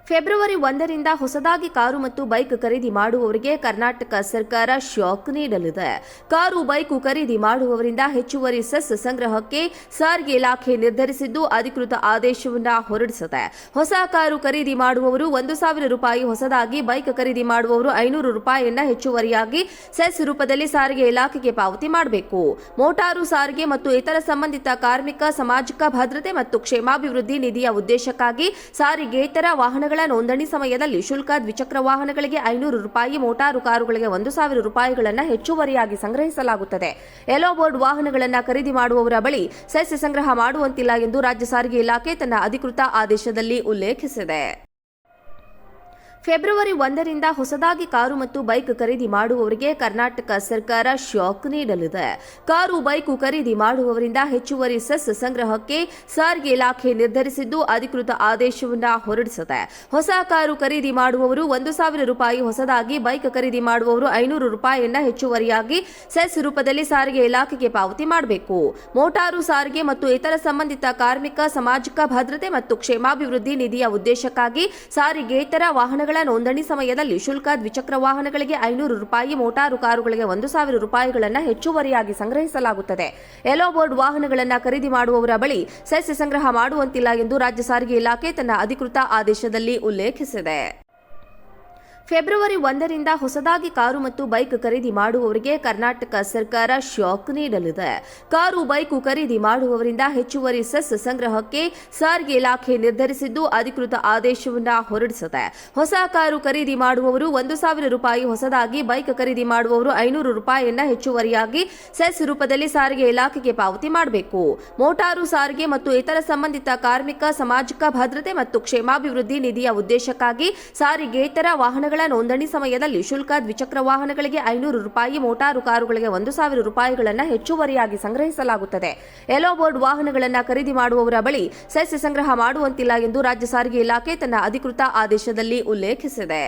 February 1ರಿಂದ ಹೊಸದಾಗಿ car ಮತ್ತು bike ಖರೀದಿ ಮಾಡುವವರಿಗೆ ಕರ್ನಾಟಕ ಸರ್ಕಾರ ಶಾಕ್ ನೀಡಲಿದೆ. ಕಾರು, ಬೈಕ್ ಖರೀದಿ ಮಾಡುವವರಿಂದ ಹೆಚ್ಚುವರಿ ಸೆಸ್ ಸಂಗ್ರಹಕ್ಕೆ ಸಾರಿಗೆ ಇಲಾಖೆ ನಿರ್ಧರಿಸಿದ್ದು, ಅಧಿಕೃತ ಆದೇಶವನ್ನು ಹೊರಡಿಸಿದೆ. ಹೊಸ ಕಾರು ಖರೀದಿ ಮಾಡುವವರು ₹1,000, ಹೊಸದಾಗಿ ಬೈಕ್ ಖರೀದಿ ಮಾಡುವವರು ₹500 ಹೆಚ್ಚುವರಿಯಾಗಿ ಸೆಸ್ ರೂಪದಲ್ಲಿ ಸಾರಿಗೆ ಇಲಾಖೆಗೆ ಪಾವತಿ ಮಾಡಬೇಕು. ಮೋಟಾರು ಸಾರಿಗೆ ಮತ್ತು ಇತರ ಸಂಬಂಧಿತ ಕಾರ್ಮಿಕ, ಸಾಮಾಜಿಕ ಭದ್ರತೆ ಮತ್ತು ಕ್ಷೇಮಾಭಿವೃದ್ಧಿ ನಿಧಿಯ ಉದ್ದೇಶಕ್ಕಾಗಿ ಸಾರಿಗೆೇತರ ವಾಹನಗಳ ನೋಂದಣಿ ಸಮಯದಲ್ಲಿ ಶುಲ್ಕ, ದ್ವಿಚಕ್ರ ವಾಹನಗಳಿಗೆ ₹500, ಮೋಟಾರು ಕಾರುಗಳಿಗೆ ₹1,000 ಹೆಚ್ಚುವರಿಯಾಗಿ ಸಂಗ್ರಹಿಸಲಾಗುತ್ತದೆ. ಯೆಲ್ಲೋ ಬೋರ್ಡ್ ವಾಹನಗಳನ್ನು ಖರೀದಿ ಮಾಡುವವರ ಬಳಿ ಸೆಸ್ ಸಂಗ್ರಹ ಮಾಡುವಂತಿಲ್ಲ ಎಂದು ರಾಜ್ಯ ಸಾರಿಗೆ ಇಲಾಖೆ ತನ್ನ ಅಧಿಕೃತ ಆದೇಶದಲ್ಲಿ ಉಲ್ಲೇಖಿಸಿದೆ. ಫೆಬ್ರವರಿ 1ರಿಂದ ಹೊಸದಾಗಿ ಕಾರು ಮತ್ತು ಬೈಕ್ ಖರೀದಿ ಮಾಡುವವರಿಗೆ ಕರ್ನಾಟಕ ಸರ್ಕಾರ ಶಾಕ್ ನೀಡಲಿದೆ. ಕಾರು, ಬೈಕ್ ಖರೀದಿ ಮಾಡುವವರಿಂದ ಹೆಚ್ಚುವರಿ ಸೆಸ್ ಸಂಗ್ರಹಕ್ಕೆ ಸಾರಿಗೆ ಇಲಾಖೆ ನಿರ್ಧರಿಸಿದ್ದು, ಅಧಿಕೃತ ಆದೇಶವನ್ನು ಹೊರಡಿಸಿದೆ. ಹೊಸ ಕಾರು ಖರೀದಿ ಮಾಡುವವರು ₹1,000, ಹೊಸದಾಗಿ ಬೈಕ್ ಖರೀದಿ ಮಾಡುವವರು ₹500 ಹೆಚ್ಚುವರಿಯಾಗಿ ಸೆಸ್ ರೂಪದಲ್ಲಿ ಸಾರಿಗೆ ಇಲಾಖೆಗೆ ಪಾವತಿ ಮಾಡಬೇಕು. ಮೋಟಾರು ಸಾರಿಗೆ ಮತ್ತು ಇತರ ಸಂಬಂಧಿತ ಕಾರ್ಮಿಕ, ಸಾಮಾಜಿಕ ಭದ್ರತೆ ಮತ್ತು ಕ್ಷೇಮಾಭಿವೃದ್ಧಿ ನಿಧಿಯ ಉದ್ದೇಶಕ್ಕಾಗಿ ಸಾರಿಗೆೇತರ ವಾಹನಗಳ ನೋಂದಣಿ ಸಮಯದಲ್ಲಿ ಶುಲ್ಕ, ದ್ವಿಚಕ್ರ ವಾಹನಗಳಿಗೆ ₹500, ಮೋಟಾರು ಕಾರುಗಳಿಗೆ ₹1,000 ಹೆಚ್ಚುವರಿಯಾಗಿ ಸಂಗ್ರಹಿಸಲಾಗುತ್ತದೆ. ಯೆಲ್ಲೋ ಬೋರ್ಡ್ ವಾಹನಗಳನ್ನು ಖರೀದಿ ಮಾಡುವವರ ಬಳಿ ಸೆಸ್ ಸಂಗ್ರಹ ಮಾಡುವಂತಿಲ್ಲ ಎಂದು ರಾಜ್ಯ ಸಾರಿಗೆ ಇಲಾಖೆ ತನ್ನ ಅಧಿಕೃತ ಆದೇಶದಲ್ಲಿ ಉಲ್ಲೇಖಿಸಿದೆ. ಫೆಬ್ರವರಿ 1ರಿಂದ ಹೊಸದಾಗಿ ಕಾರು ಮತ್ತು ಬೈಕ್ ಖರೀದಿ ಮಾಡುವವರಿಗೆ ಕರ್ನಾಟಕ ಸರ್ಕಾರ ಶಾಕ್ ನೀಡಲಿದೆ. ಕಾರು, ಬೈಕ್ ಖರೀದಿ ಮಾಡುವವರಿಂದ ಹೆಚ್ಚುವರಿ ಸೆಸ್ ಸಂಗ್ರಹಕ್ಕೆ ಸಾರಿಗೆ ಇಲಾಖೆ ನಿರ್ಧರಿಸಿದ್ದು, ಅಧಿಕೃತ ಆದೇಶವನ್ನು ಹೊರಡಿಸಿದೆ. ಹೊಸ ಕಾರು ಖರೀದಿ ಮಾಡುವವರು ₹1,000, ಹೊಸದಾಗಿ ಬೈಕ್ ಖರೀದಿ ಮಾಡುವವರು ₹500 ಹೆಚ್ಚುವರಿಯಾಗಿ ಸೆಸ್ ರೂಪದಲ್ಲಿ ಸಾರಿಗೆ ಇಲಾಖೆಗೆ ಪಾವತಿ ಮಾಡಬೇಕು. ಮೋಟಾರು ಸಾರಿಗೆ ಮತ್ತು ಇತರ ಸಂಬಂಧಿತ ಕಾರ್ಮಿಕ, ಸಾಮಾಜಿಕ ಭದ್ರತೆ ಮತ್ತು ಕ್ಷೇಮಾಭಿವೃದ್ಧಿ ನಿಧಿಯ ಉದ್ದೇಶಕ್ಕಾಗಿ ಸಾರಿಗೆೇತರ ವಾಹನಗಳ ನೋಂದಣಿ ಸಮಯದಲ್ಲಿ ಶುಲ್ಕ, ದ್ವಿಚಕ್ರ ವಾಹನಗಳಿಗೆ ₹500, ಮೋಟಾರು ಕಾರುಗಳಿಗೆ ₹1,000 ಹೆಚ್ಚುವರಿಯಾಗಿ ಸಂಗ್ರಹಿಸಲಾಗುತ್ತದೆ. ಯೆಲ್ಲೋ ಬೋರ್ಡ್ ವಾಹನಗಳನ್ನು ಖರೀದಿ ಮಾಡುವವರ ಬಳಿ ಸೆಸ್ ಸಂಗ್ರಹ ಮಾಡುವಂತಿಲ್ಲ ಎಂದು ರಾಜ್ಯ ಸಾರಿಗೆ ಇಲಾಖೆ ತನ್ನ ಅಧಿಕೃತ ಆದೇಶದಲ್ಲಿ ಉಲ್ಲೇಖಿಸಿದೆ.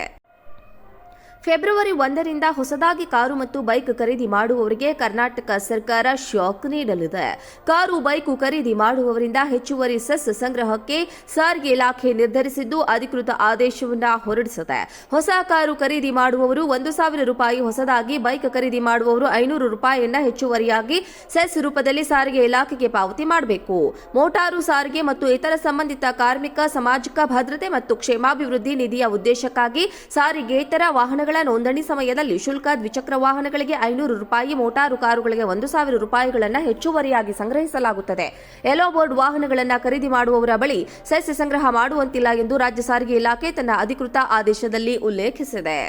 ಫೆಬ್ರವರಿ 1ರಿಂದ ಹೊಸದಾಗಿ ಕಾರು ಮತ್ತು ಬೈಕ್ ಖರೀದಿ ಮಾಡುವವರಿಗೆ ಕರ್ನಾಟಕ ಸರ್ಕಾರ ಶಾಕ್ ನೀಡಲಿದೆ. ಕಾರು, ಬೈಕ್ ಖರೀದಿ ಮಾಡುವವರಿಂದ ಹೆಚ್ಚುವರಿ ಸೆಸ್ ಸಂಗ್ರಹಕ್ಕೆ ಸಾರಿಗೆ ಇಲಾಖೆ ನಿರ್ಧರಿಸಿದ್ದು, ಅಧಿಕೃತ ಆದೇಶವನ್ನು ಹೊರಡಿಸಿದೆ. ಹೊಸ ಕಾರು ಖರೀದಿ ಮಾಡುವವರು ₹1,000, ಹೊಸದಾಗಿ ಬೈಕ್ ಖರೀದಿ ಮಾಡುವವರು ₹500 ಹೆಚ್ಚುವರಿಯಾಗಿ ಸೆಸ್ ರೂಪದಲ್ಲಿ ಸಾರಿಗೆ ಇಲಾಖೆಗೆ ಪಾವತಿ ಮಾಡಬೇಕು. ಮೋಟಾರು ಸಾರಿಗೆ ಮತ್ತು ಇತರ ಸಂಬಂಧಿತ ಕಾರ್ಮಿಕ, ಸಾಮಾಜಿಕ ಭದ್ರತೆ ಮತ್ತು ಕ್ಷೇಮಾಭಿವೃದ್ಧಿ ನಿಧಿಯ ಉದ್ದೇಶಕ್ಕಾಗಿ ಸಾರಿಗೆೇತರ ವಾಹನಗಳ ನೋಂದಣಿ ಸಮಯದಲ್ಲಿ ಶುಲ್ಕ, ದ್ವಿಚಕ್ರ ವಾಹನಗಳಿಗೆ ₹500, ಮೋಟಾರು ಕಾರುಗಳಿಗೆ ₹1,000 ಹೆಚ್ಚುವರಿಯಾಗಿ ಸಂಗ್ರಹಿಸಲಾಗುತ್ತದೆ. ಯೆಲ್ಲೋ ಬೋರ್ಡ್ ವಾಹನಗಳನ್ನು ಖರೀದಿ ಮಾಡುವವರ ಬಳಿ ಸೆಸ್ ಸಂಗ್ರಹ ಮಾಡುವಂತಿಲ್ಲ ಎಂದು ರಾಜ್ಯ ಸಾರಿಗೆ ಇಲಾಖೆ ತನ್ನ ಅಧಿಕೃತ ಆದೇಶದಲ್ಲಿ ಉಲ್ಲೇಖಿಸಿದೆ.